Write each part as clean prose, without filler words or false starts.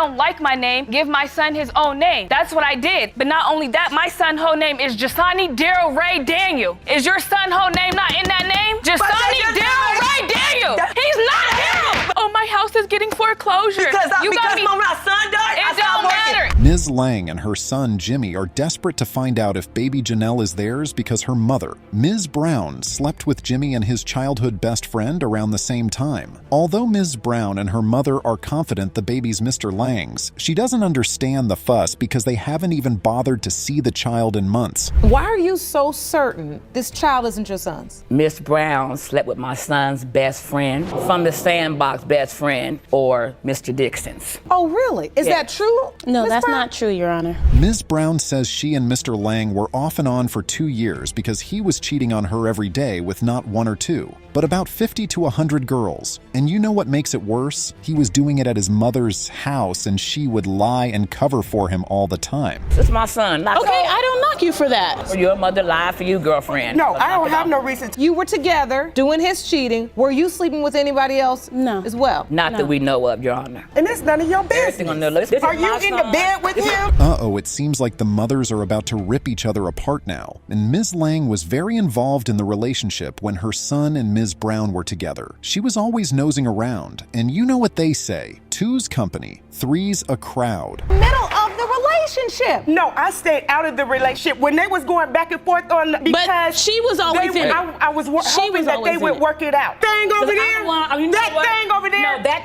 don't like my name, give my son his own name. That's what I did. But not only that, my son's whole name is Jasani Daryl Ray Daniel. Is your son's whole name not in that name? Jasani Daryl Ray Daniel. He's not him. Oh, my house is getting foreclosure. Because my son died, it don't matter. Ms. Lang and her son Jimmy are desperate to find out if baby Janelle is theirs because her mother, Ms. Brown, slept with Jimmy and his childhood best friend around the same time. Although Ms. Brown and her mother are confident the baby's Mr. Lang's, she doesn't understand the fuss because they haven't even bothered to see the child in months. Why are you so certain this child isn't your son's? Miss Brown slept with my son's best friend from the Sandbox best friend, or Mr. Dixon's. Oh, really? Is that true? No, Ms. that's Brown? not true, Your Honor. Ms. Brown says she and Mr. Lang were off and on for 2 years because he was cheating on her every day with not 1 or 2, but about 50 to 100 girls. And you know what makes it worse? He was doing it at his mother's house and she would lie and cover for him all the time. This is my son. Okay, I don't knock you for that. Your mother lied for you, girlfriend. No, I don't have no reason. You were together doing his cheating. Were you sleeping with anybody else? No. As well? Not that we know of, Your Honor. And it's none of your Everything on the list. Are you in the bed with him? Uh-oh, it seems like the mothers are about to rip each other apart now. And Ms. Lang was very involved in the relationship when her son and Ms. Brown were together. She was always nosing around, and you know what they say, 2's company, 3's a crowd. Middle of the relationship. No, I stayed out of the relationship when they was going back and forth on because But she was always in it. I was hoping that they would work it out. Thing over there, that thing over there. No, that's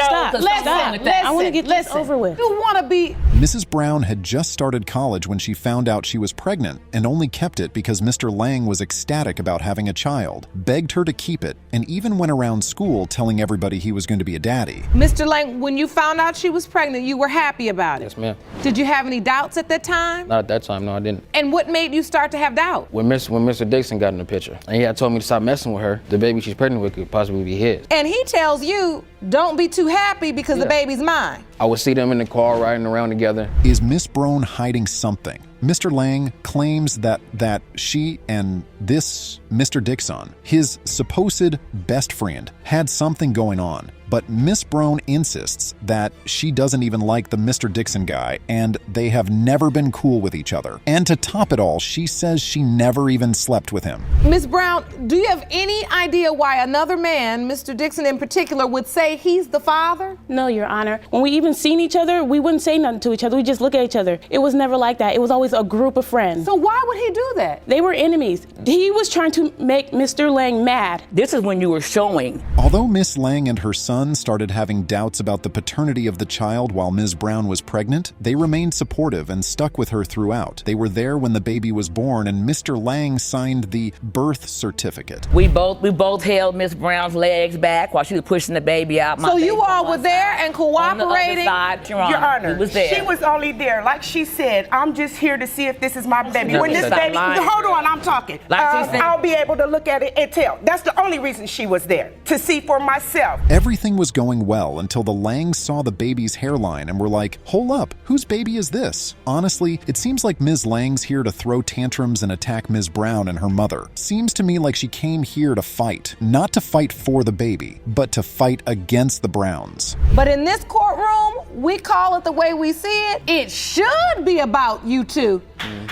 Stop. I want to get this over with. You want to be... Mrs. Brown had just started college when she found out she was pregnant and only kept it because Mr. Lang was ecstatic about having a child, begged her to keep it, and even went around school telling everybody he was going to be a daddy. Mr. Lang, when you found out she was pregnant, you were happy about it? Yes, ma'am. Did you have any doubts at that time? Not at that time, no, I didn't. And what made you start to have doubt? When Mr. Dixon got in the picture, and he had told me to stop messing with her, the baby she's pregnant with could possibly be his. And he tells you, don't be too happy because the baby's mine. I would see them in the car riding around together. Is Miss Brown hiding something? Mr. Lang claims that she and this Mr. Dixon, his supposed best friend, had something going on. But Miss Brown insists that she doesn't even like the Mr. Dixon guy and they have never been cool with each other. And to top it all, she says she never even slept with him. Ms. Brown, do you have any idea why another man, Mr. Dixon in particular, would say he's the father? No, Your Honor. When we even seen each other, we wouldn't say nothing to each other. We just look at each other. It was never like that. It was always a group of friends. So why would he do that? They were enemies. He was trying to make Mr. Lang mad. This is when you were showing. Although Miss Lang and her son started having doubts about the paternity of the child while Ms. Brown was pregnant, they remained supportive and stuck with her throughout. They were there when the baby was born and Mr. Lang signed the birth certificate. We both held Miss Brown's legs back while she was pushing the baby out. So you all were there and cooperating? Your Honor, she was only there. Like she said, I'm just here to see if this is my baby. When this baby, hold on, I'm talking. I'll be able to look at it and tell. That's the only reason she was there, to see for myself. Everything was going well until the Langs saw the baby's hairline and were like, hold up, whose baby is this? Honestly, it seems like Ms. Lang's here to throw tantrums and attack Ms. Brown and her mother. Seems to me like she came here to fight, not to fight for the baby, but to fight against the Browns. But in this courtroom, we call it the way we see it. It should be about you two.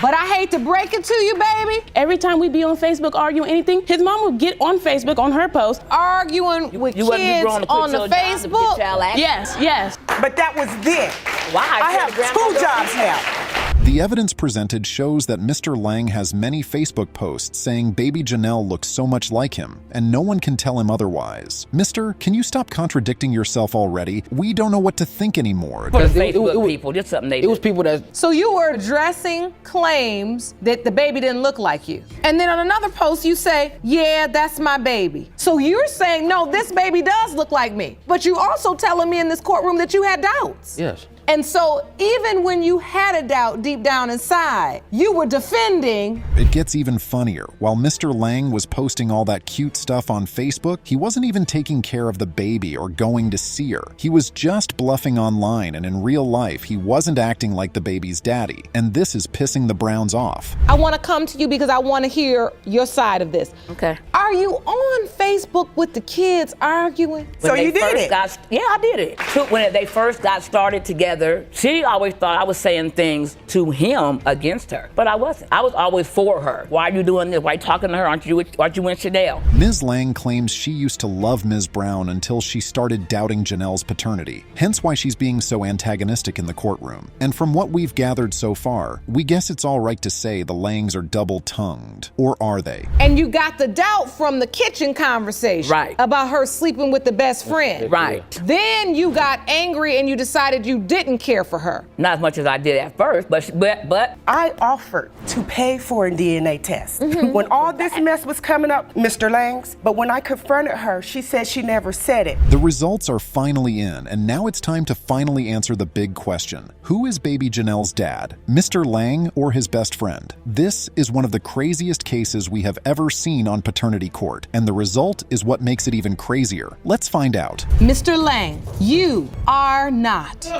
But I hate to break it to you, baby. Every time we be on Facebook arguing anything, his mom would get on Facebook on her post. Arguing with kids on the Facebook? Yes. But that was then. Why? I have 2 jobs now. The evidence presented shows that Mr. Lang has many Facebook posts saying baby Janelle looks so much like him, and no one can tell him otherwise. Mister, can you stop contradicting yourself already? We don't know what to think anymore. Because Facebook people, just something they do. It was people that... So you were addressing claims that the baby didn't look like you. And then on another post you say, yeah, that's my baby. So you're saying, no, this baby does look like me. But you also telling me in this courtroom that you had doubts. Yes. And so even when you had a doubt deep down inside, you were defending. It gets even funnier. While Mr. Lang was posting all that cute stuff on Facebook, he wasn't even taking care of the baby or going to see her. He was just bluffing online, and in real life, he wasn't acting like the baby's daddy. And this is pissing the Browns off. I want to come to you because I want to hear your side of this. Okay. Are you on Facebook with the kids arguing? So you did it? Yeah, I did it. When they first got started together, she always thought I was saying things to him against her, but I wasn't. I was always for her. Why are you doing this? Why are you talking to her? Aren't you with Janelle? Ms. Lang claims she used to love Ms. Brown until she started doubting Janelle's paternity, hence why she's being so antagonistic in the courtroom. And from what we've gathered so far, we guess it's all right to say the Langs are double-tongued. Or are they? And you got the doubt from the kitchen conversation. Right. About her sleeping with the best friend. Right. Then you got angry and you decided you didn't care for her. Not as much as I did at first, but I offered to pay for a DNA test when all this mess was coming up, Mr. Langs. But when I confronted her, she said she never said it. The results are finally in, and now it's time to finally answer the big question. Who is baby Janelle's dad, Mr. Lang or his best friend? This is one of the craziest cases we have ever seen on paternity court, and the result is what makes it even crazier. Let's find out. Mr. Lang, you are not the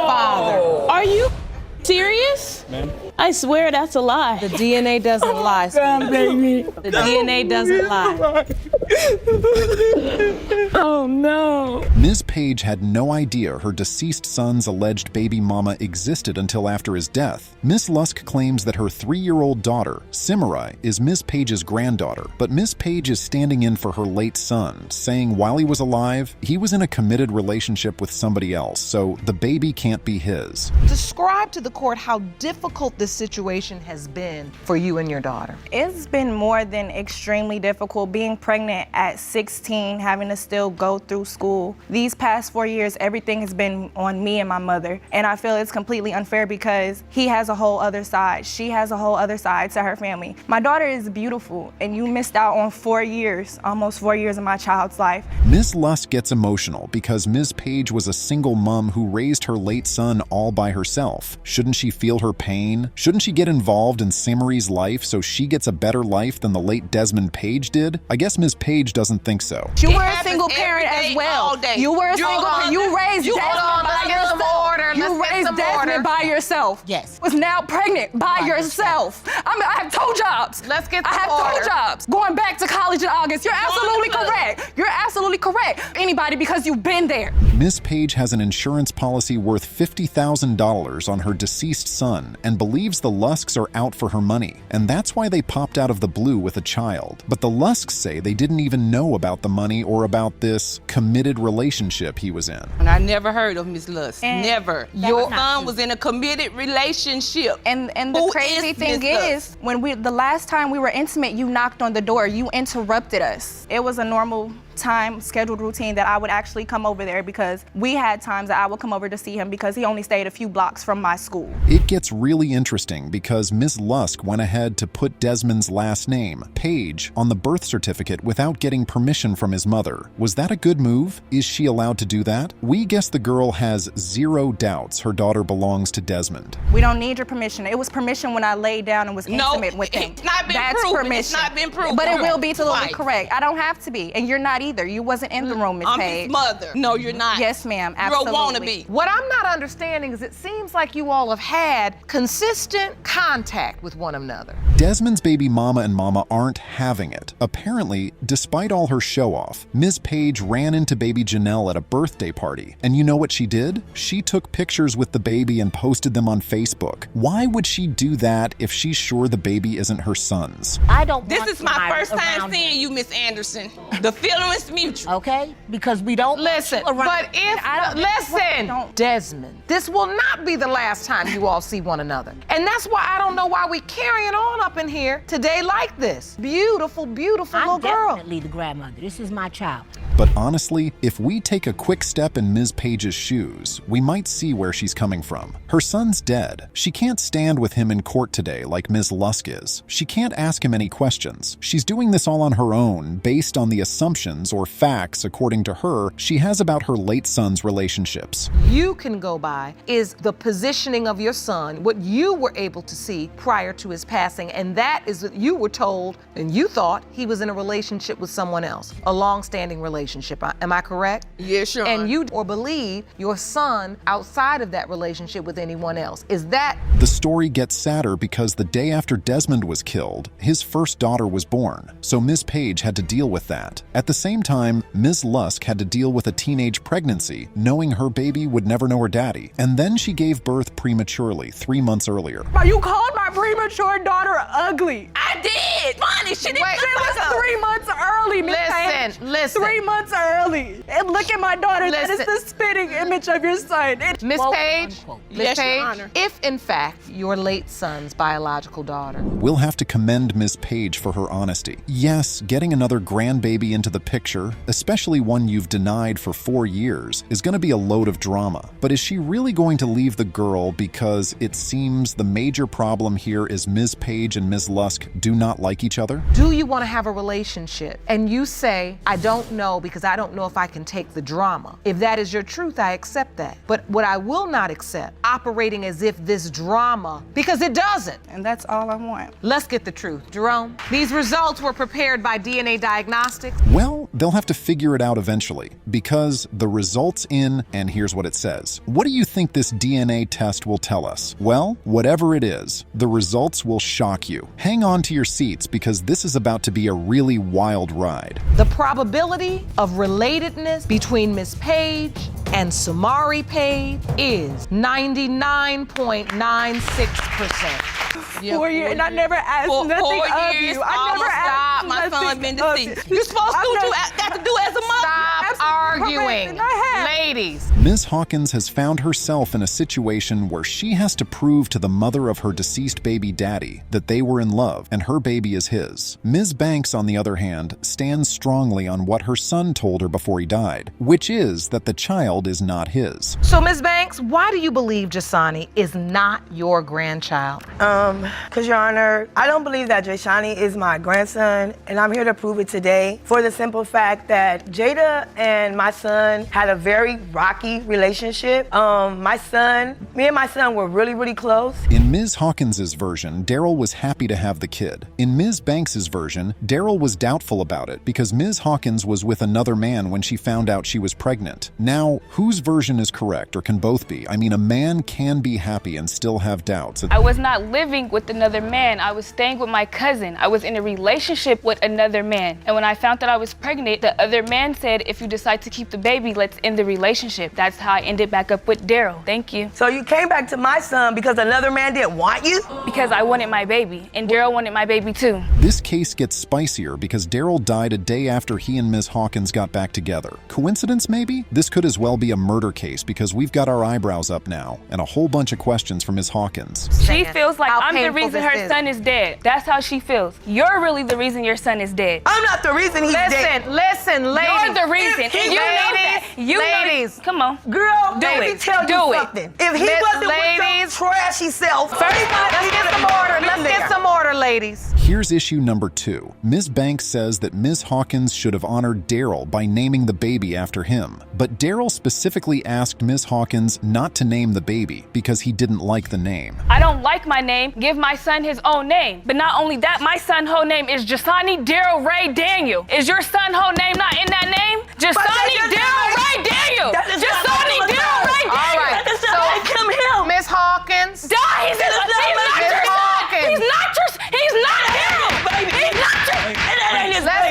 father. Are you serious? Ma'am? I swear that's a lie. The DNA doesn't lie, sweetie. The DNA doesn't lie. Oh no. Ms. Page had no idea her deceased son's alleged baby mama existed until after his death. Ms. Lusk claims that her 3-year-old daughter, Simarai, is Ms. Page's granddaughter, but Ms. Page is standing in for her late son, saying while he was alive, he was in a committed relationship with somebody else, so the baby can't be his. Describe to the court how difficult this situation has been for you and your daughter. It's been more than extremely difficult. Being pregnant at 16, having to still go through school. These past 4 years, everything has been on me and my mother. And I feel it's completely unfair because he has a whole other side. She has a whole other side to her family. My daughter is beautiful, and you missed out on 4 years, almost 4 years of my child's life. Ms. Lusk gets emotional because Ms. Page was a single mom who raised her late son all by herself. Shouldn't she feel her pain? Shouldn't she get involved in Simarai's life so she gets a better life than the late Desmond Page did? I guess Ms. Page doesn't think so. You were a single parent as well. You were a single parent. You raised Desmond by yourself. You raised Desmond by yourself. Yes. Was now pregnant by yourself. I have 2 jobs. Let's get I have 2 jobs. Going back to college in August. You're absolutely correct. You're absolutely correct. Anybody, because you've been there. Ms. Page has an insurance policy worth $50,000 on her deceased son and believes the Lusks are out for her money, and that's why they popped out of the blue with a child. But the Lusks say they didn't even know about the money or about this committed relationship he was in. And I never heard of Miss Lusk. Never. Your not son was in a committed relationship. And the crazy thing is, when the last time we were intimate, you knocked on the door. You interrupted us. It was a normal time scheduled routine that I would actually come over there because we had times that I would come over to see him because he only stayed a few blocks from my school. It gets really interesting because Ms. Lusk went ahead to put Desmond's last name, Page, on the birth certificate without getting permission from his mother. Was that a good move? Is she allowed to do that? We guess the girl has 0 doubts her daughter belongs to Desmond. We don't need your permission. It was permission when I laid down and was intimate with him. It's not been That's proven. permission. It's not been proven. But it will be totally Right. correct. I don't have to be, and you're not either. You wasn't in the room, Miss I'm Page. his mother. No, you're not. Yes, ma'am. You're Absolutely. a wannabe. What I'm not understanding is it seems like you all have had consistent contact with one another. Desmond's baby mama and mama aren't having it. Apparently, despite all her show-off, Ms. Page ran into baby Janelle at a birthday party. And you know what she did? She took pictures with the baby and posted them on Facebook. Why would she do that if she's sure the baby isn't her son's? I don't This want is my somebody first time around seeing you, Miss Anderson. The feeling is mutual. Okay? Because we don't Listen, want you around. but listen, Desmond, this will not be the last time you all see one another. And that's why I don't know why we carrying on up in here today like this. Beautiful, beautiful I'm little girl. definitely the grandmother. This is my child. But honestly, if we take a quick step in Ms. Page's shoes, we might see where she's coming from. Her son's dead. She can't stand with him in court today like Ms. Lusk is. She can't ask him any questions. She's doing this all on her own, based on the assumptions or facts, according to her, she has about her late son's relationships. You can go by is the positioning of your son, what you were able to see prior to his passing, and that is that you were told and you thought he was in a relationship with someone else, a long-standing relationship. Am I correct? Yes, Your Honor. And you or believe your son outside of that relationship with anyone else. Is that? The story gets sadder because the day after Desmond was killed, his first daughter was born, so Ms. Page had to deal with that. At the same time, Ms. Lusk had to deal with a teenage pregnancy, knowing her baby would never know her daddy. And then she gave birth prematurely 3 months earlier. You called my premature daughter ugly. I did. Bonnie, she didn't It was 3 months early, Miss Page. Listen. 3 months early. And look at my daughter. That is Listen. the spitting image of your son. Miss Page, Yes, Your Honor. if in fact your late son's biological daughter. We'll have to commend Ms. Page for her honesty. Yes, getting another grandbaby into the picture, especially one you've denied for 4 years, is going to be a load of drama. But is she really going to leave the girl because it seems the major problem here is Ms. Page and Ms. Lusk do not like each other? Do you want to have a relationship? And you say, I don't know because I don't know if I can take the drama. If that is your truth, I accept that. But what I will not accept, operating as if this drama, because it doesn't. And that's all I want. Let's get the truth. Jerome, these results were prepared by DNA Diagnostics. Well, they'll have to figure it out eventually, because the results in, and here's what it says. What do you think this DNA test will tell us? Well, whatever it is, the results will shock you. Hang on to your seats because this is about to be a really wild ride. The probability of relatedness between Miss Page and Samari Page is 99.96%. 4 years, and I never asked nothing 4 of years, you. I never asked my nothing son been of deceased. you. You're supposed to do what you got to do as a mother. Stop arguing. Ladies. Ms. Hawkins has found herself in a situation where she has to prove to the mother of her deceased baby daddy that they were in love and her baby is his. Ms. Banks, on the other hand, stands strongly on what her son told her before he died, which is that the child is not his. So, Ms. Banks, why do you believe Jasani is not your grandchild? Because, Your Honor, I don't believe that Jashani is my grandson, and I'm here to prove it today for the simple fact that Jada and my son had a very rocky relationship. Me and my son were really, really close. In Ms. Hawkins's version, Daryl was happy to have the kid. In Ms. Banks's version, Daryl was doubtful about it because Ms. Hawkins was with another man when she found out she was pregnant. Now, whose version is correct, or can both be? I mean, a man can be happy and still have doubts. I was not living with another man. I was staying with my cousin. I was in a relationship with another man. And when I found that I was pregnant, the other man said, if you decide to keep the baby, let's end the relationship. That's how I ended back up with Daryl. Thank you. So you came back to my son because another man didn't want you? Because I wanted my baby, and Daryl wanted my baby too. This case gets spicier because Daryl died a day after he and Ms. Hawkins got back together. Coincidence, maybe? This could as well be a murder case because we've got our eyebrows up now and a whole bunch of questions from Ms. Hawkins. She feels like I'm the reason her son is dead. That's how she feels. You're really the reason your son is dead. I'm not the reason he's dead. Listen, ladies. You're the reason. And you know that. You ladies. Come on. Girl, Do let me it. tell you Do it. something. If he wasn't with some trashy self, Let's get some order. Let's get some order, ladies. Here's issue number 2. Ms. Banks says that Ms. Hawkins should have honored Daryl by naming the baby after him. But Daryl specifically asked Ms. Hawkins not to name the baby because he didn't like the name. I don't like my name. Give my son his own name. But not only that, my son's whole name is Jasani Daryl Ray Daniel. Is your son's whole name not in that name? Jasani Daryl Ray Daniel. Jasani Daryl Ray Daniel. All right. So, Miss Hawkins. He's not your son. He's not him. He's not him.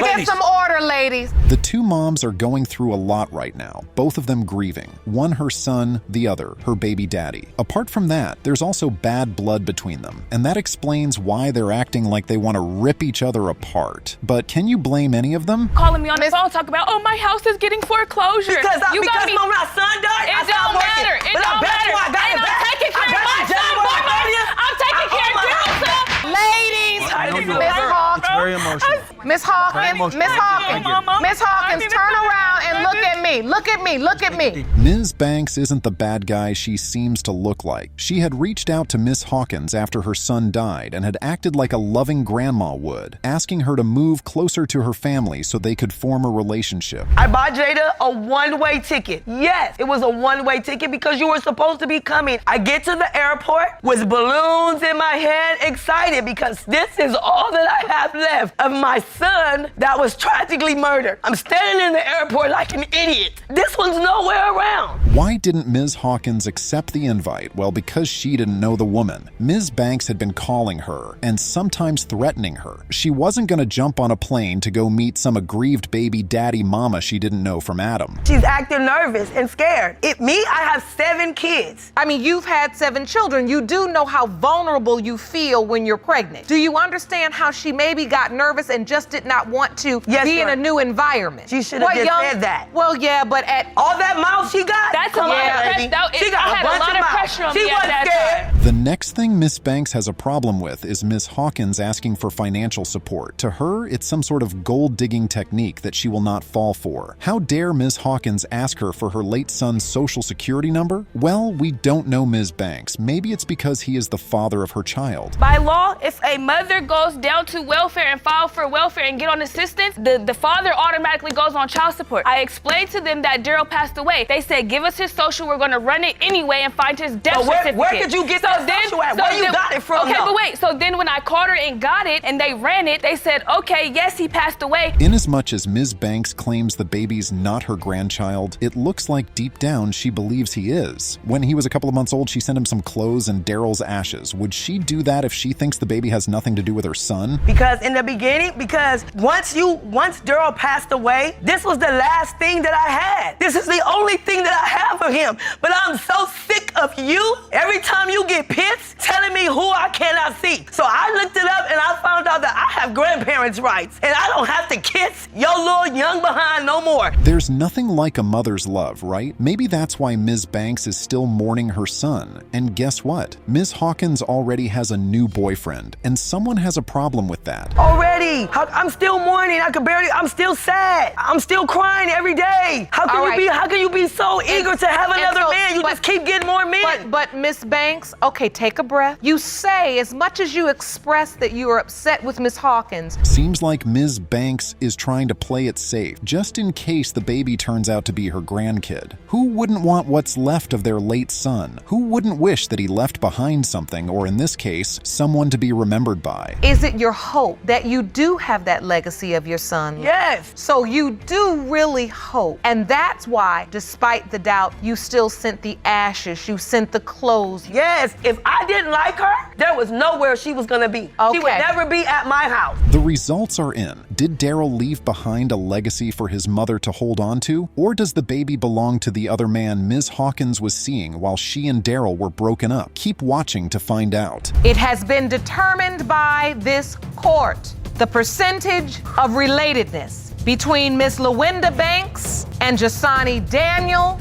Let's get some order, ladies. The two moms are going through a lot right now, both of them grieving. One her son, the other her baby daddy. Apart from that, there's also bad blood between them, and that explains why they're acting like they want to rip each other apart. But can you blame any of them? Calling me on the phone, talking about, oh, my house is getting foreclosure. Because when my son died, It don't matter. It don't matter. And I'm taking care of my son, mama. I'm taking care of Daryl's son. Ladies. Miss Hawkins. It's very emotional. Miss Hawkins. Miss Hawkins. Miss Hawkins, turn around and look at me. Look at me. Look at me. Ms. Banks isn't the bad guy she seems to look like. She had reached out to Miss Hawkins after her son died and had acted like a loving grandma would, asking her to move closer to her family so they could form a relationship. I bought Jada a one-way ticket. Yes, it was a one-way ticket because you were supposed to be coming. I get to the airport with balloons in my head, excited because this is all that I have left of my son that was tragically murdered. I'm standing in the airport like an idiot. This one's nowhere around. Why didn't Ms. Hawkins accept the invite? Well, because she didn't know the woman. Ms. Banks had been calling her and sometimes threatening her. She wasn't going to jump on a plane to go meet some aggrieved baby daddy mama she didn't know from Adam. She's acting nervous and scared. I have 7 kids. I mean, you've had 7 children. You do know how vulnerable you feel when you're pregnant. Do you understand how she maybe got nervous and just did not want to be in a new environment? She should have just said that. Well, yeah, but at all that mouth she got. That's a lot of pressure. She got a lot of pressure on me at that time. The next thing Miss Banks has a problem with is Miss Hawkins asking for financial support. To her, it's some sort of gold-digging technique that she will not fall for. How dare Miss Hawkins ask her for her late son's social security number? Well, we don't know Ms. Banks. Maybe it's because he is the father of her child. By law, if a mother goes down to welfare and file for welfare and get on assistance, the father automatically goes on child support. I explained to them that Daryl passed away. They said, give us his social, we're gonna run it anyway and find his death certificate. Where could you get that social at? Where you got it from? Okay, but wait, so then when I called her and got it and they ran it, they said, okay, yes, he passed away. Inasmuch as Ms. Banks claims the baby's not her grandchild, it looks like deep down she believes he is. When he was a couple of months old, she sent him some clothes and Daryl's ashes. Would she do that if she thinks the baby has nothing to do with her son? Because in the beginning, once Daryl passed away, this was the last thing that I had. This is the only thing that I have of him. But I'm so sick of you. Every time you get pissed, telling me who I cannot see. So I looked it up and I found out that I have grandparents' rights and I don't have to kiss your little young behind no more. There's nothing like a mother's love, right? Maybe that's why Ms. Banks is still mourning her son. And guess what? Ms. Hawkins already has a new boyfriend, and someone has a problem with that. Already? I'm still mourning. I'm still sad. I'm still crying every day. How can you be so eager to have another man? You just keep getting more men. But Miss Banks, okay, take a breath. You say, as much as you express that you are upset with Miss Hawkins. Seems like Ms. Banks is trying to play it safe, just in case the baby turns out to be her grandkid. Who wouldn't want what's left of their late son? Who wouldn't wish that he left behind something, or in this case, someone to be remembered by? Is it your hope that you do have that legacy of your son? Yes. So you do really hope. And that's why, despite the doubt, you still sent the ashes, you sent the clothes. Yes. If I didn't like her, there was nowhere she was gonna be. Okay. She would never be at my house. The results are in. Did Daryl leave behind a legacy for his mother to hold on to? Or does the baby belong to the other man Ms. Hawkins was seeing while she and Daryl were broken up? Keep watching to find out. It has been determined by this court. The percentage of relatedness between Miss LaWinda Banks and Jasani Daniel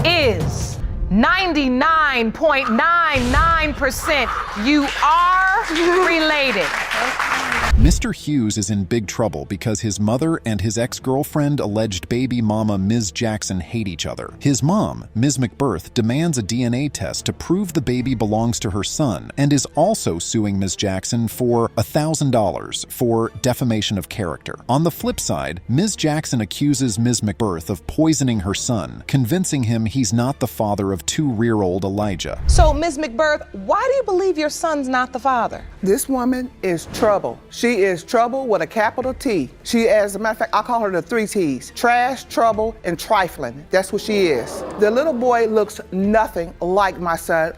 is 99.99%. You are related. Mr. Hughes is in big trouble because his mother and his ex-girlfriend, alleged baby mama Ms. Jackson, hate each other. His mom, Ms. McBirth, demands a DNA test to prove the baby belongs to her son and is also suing Ms. Jackson for $1,000 for defamation of character. On the flip side, Ms. Jackson accuses Ms. McBirth of poisoning her son, convincing him he's not the father of 2-year-old Elijah. So, Ms. McBirth, why do you believe your son's not the father? This woman is trouble. She is trouble with a capital T. She, as a matter of fact, I call her the 3 T's. Trash, trouble, and trifling. That's what she is. The little boy looks nothing like my son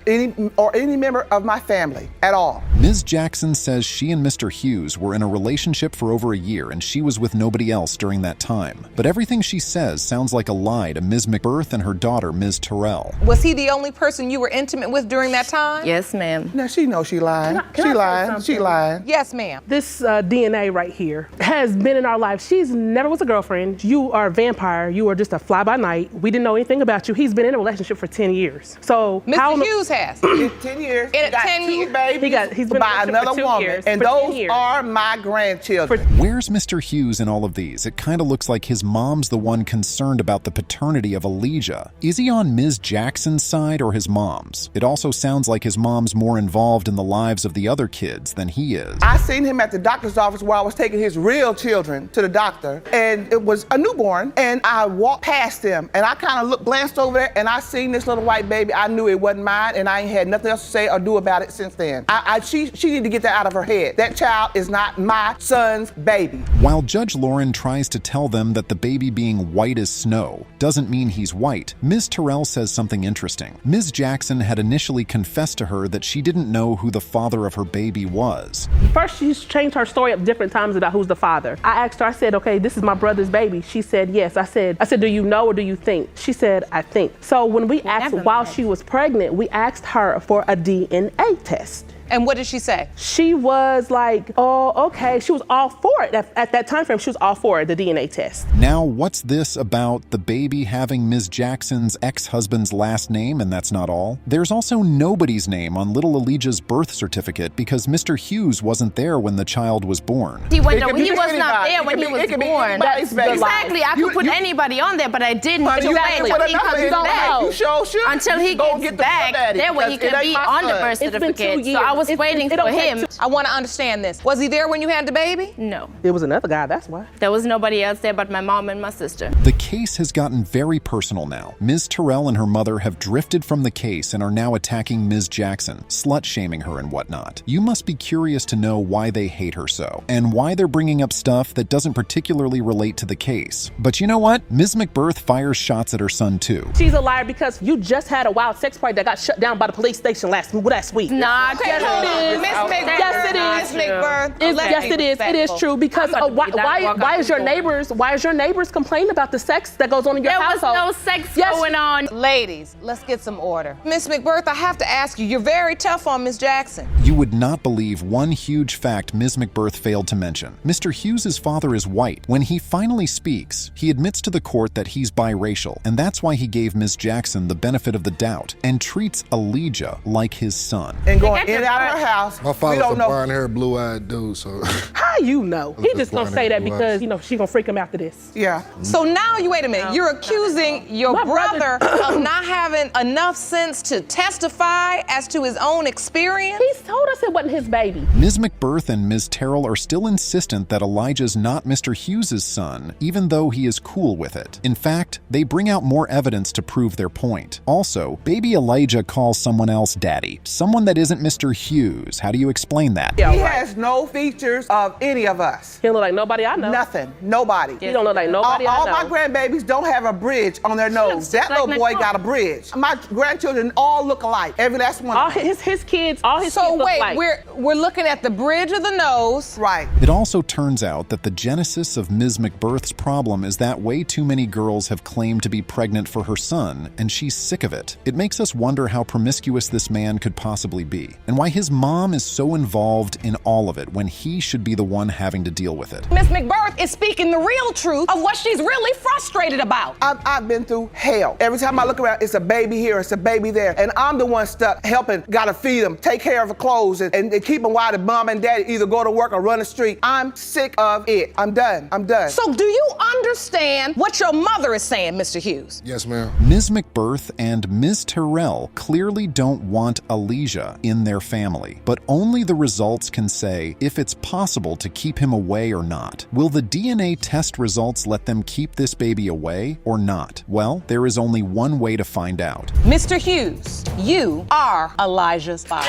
or any member of my family at all. Ms. Jackson says she and Mr. Hughes were in a relationship for over a year and she was with nobody else during that time. But everything she says sounds like a lie to Ms. McBirth and her daughter, Ms. Terrell. Was he the only person you were intimate with during that time? Yes, ma'am. Now she knows she lying. She lying. She lying. Yes, ma'am. This DNA right here has been in our life. She's never was a girlfriend. You are a vampire. You are just a fly-by-night. We didn't know anything about you. He's been in a relationship for 10 years. So Mr. Hughes has. 10 years. In 10 years. He's He's been by in a relationship another for 2 woman, years, and for 10 those years. are my grandchildren. Where's Mr. Hughes in all of these? It kind of looks like his mom's the one concerned about the paternity of Elijah. Is he on Ms. Jackson's side or his mom's? It also sounds like his mom's more involved in the lives of the other kids than he is. I seen him at the doctor's office where I was taking his real children to the doctor, and it was a newborn, and I walked past him, and I kind of glanced over there, and I seen this little white baby. I knew it wasn't mine, and I ain't had nothing else to say or do about it since then. She need to get that out of her head. That child is not my son's baby. While Judge Lauren tries to tell them that the baby being white as snow doesn't mean he's white, Ms. Terrell says something interesting. Ms. Jackson had initially confessed to her that she didn't know who the father of her baby was. First, she's changed her story up different times about who's the father. I asked her, I said, okay, this is my brother's baby. She said, yes. I said, do you know or do you think? She said, I think. So when we asked while she was pregnant, we asked her for a DNA test. And what did she say? She was like, oh, okay. She was all for it. At that time frame, she was all for it, the DNA test. Now, what's this about the baby having Ms. Jackson's ex-husband's last name, and that's not all? There's also nobody's name on little Elijah's birth certificate because Mr. Hughes wasn't there when the child was born. He was not there when he was born. Exactly. I could put anybody on there, but I didn't. Exactly. Because you don't know. You sure should. Until he gets back, that way he can be on the birth certificate. So I was waiting for him. I want to understand this. Was he there when you had the baby? No. It was another guy, that's why. There was nobody else there but my mom and my sister. The case has gotten very personal now. Ms. Terrell and her mother have drifted from the case and are now attacking Ms. Jackson, slut-shaming her and whatnot. You must be curious to know why they hate her so, and why they're bringing up stuff that doesn't particularly relate to the case. But you know what? Ms. McBirth fires shots at her son too. She's a liar because you just had a wild sex party that got shut down by the police station last week. Nah, Miss McBirth. Yes, it is. Miss McBirth. Yes, it is. It is true because why is your neighbors complaining about the sex that goes on in your household? There was no sex going on. Ladies, let's get some order. Miss McBirth, I have to ask you, you're very tough on Miss Jackson. You would not believe one huge fact Ms. McBirth failed to mention. Mr. Hughes' father is white. When he finally speaks, he admits to the court that he's biracial, and that's why he gave Ms. Jackson the benefit of the doubt and treats Elijah like his son. And going in and out of her house, my father's a brown-haired, blue-eyed dude, so. How you know? He just gonna say that because, she gonna freak him after this. Yeah. So now wait a minute. You're accusing your brother of not having enough sense to testify as to his own experience? He's told us it wasn't his baby. Ms. McBirth and Ms. Terrell are still insistent that Elijah's not Mr. Hughes' son, even though he is cool with it. In fact, they bring out more evidence to prove their point. Also, baby Elijah calls someone else daddy, someone that isn't Mr. Hughes. How do you explain that? Yeah, he has no features of any of us. He don't look like nobody I know. Nothing. Nobody. He don't look like nobody I know. All my grandbabies don't have a bridge on their nose. That little boy got a bridge. My grandchildren all look alike. Every last one. All his kids, all his kids So look wait, like. we're looking at the bridge of the nose. Right. It also turns out that the genesis of Ms. McBirth's problem is that way too many girls have claimed to be pregnant for her son, and she's sick of it. It makes us wonder how promiscuous this man could possibly be, and why his mom is so involved in all of it when he should be the one having to deal with it. Miss McBirth is speaking the real truth of what she's really frustrated about. I've been through hell. Every time I look around, it's a baby here, it's a baby there, and I'm the one stuck helping, gotta feed them, take care of the clothes, and keep them while the mom and daddy either go to work or run the street. I'm sick of it. I'm done. So do you understand what your mother is saying, Mr. Hughes? Yes, ma'am. Ms. McBirth and Ms. Terrell clearly don't want Elijah in their family, but only the results can say if it's possible to keep him away or not. Will the DNA test results let them keep this baby away or not? Well, there is only one way to find out. Mr. Hughes, you are Elijah's father.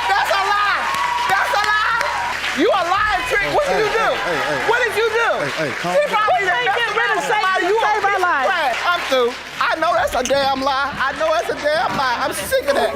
That's a lie! That's a lie! You a lying trick! What did you do? What did you do? Calm down. I'm through. I know that's a damn lie. I'm sick of that.